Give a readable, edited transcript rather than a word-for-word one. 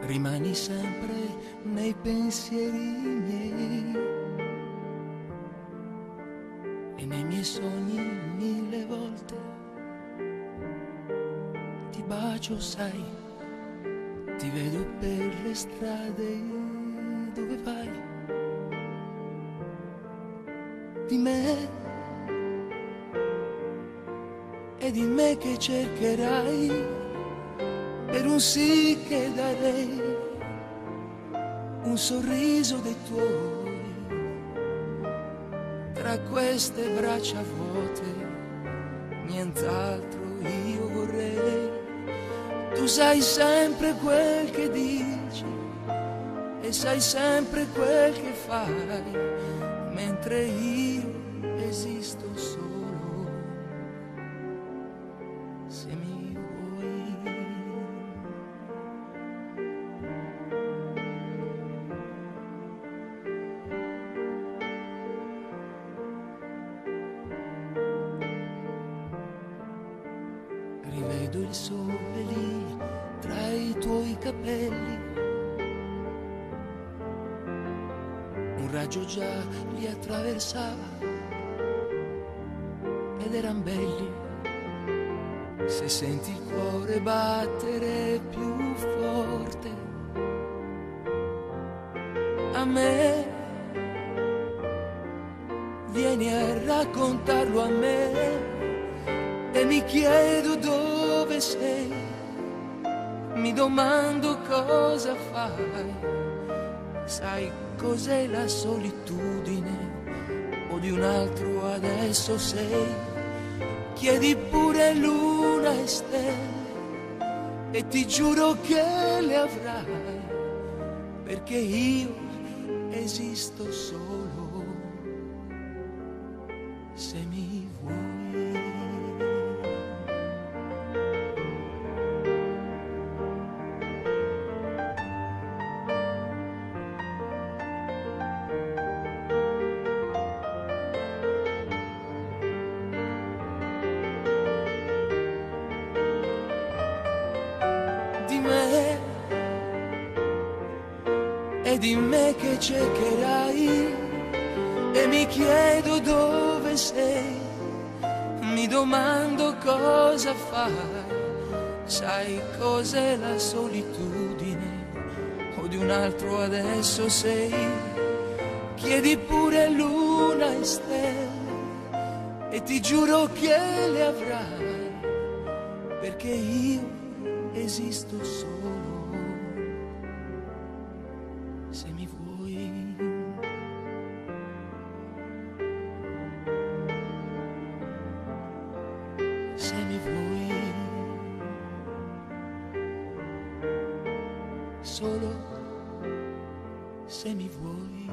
rimani sempre nei pensieri miei e nei miei sogni 1000 volte ti bacio, sai, ti vedo per le strade dove vai, di me e di me che cercherai per un sì che darei, un sorriso dei tuoi tra queste braccia vuote, nient'altro io vorrei. Tu sai sempre quel che dici e sai sempre quel che fai, mentre io esisto solo se mi vuoi. Rivedo il sole lì tra i tuoi capelli, un raggio già li attraversava ed eran belli. Se senti il cuore battere più forte, a me vieni a raccontarlo a me. E mi chiedo dove sei, mi domando cosa fai. Sai cos'è la solitudine, o di un altro adesso sei. Chiedi pure luna e stelle e ti giuro che le avrai, perché io esisto solo se mi vuoi. Di me e di me che cercherai, e mi chiedo dove sei, mi domando cosa fai. Sai cos'è la solitudine, o di un altro adesso sei. Chiedi pure luna e stelle e ti giuro che le avrai, perché io esisto solo se mi vuoi. Se mi vuoi, solo se mi vuoi.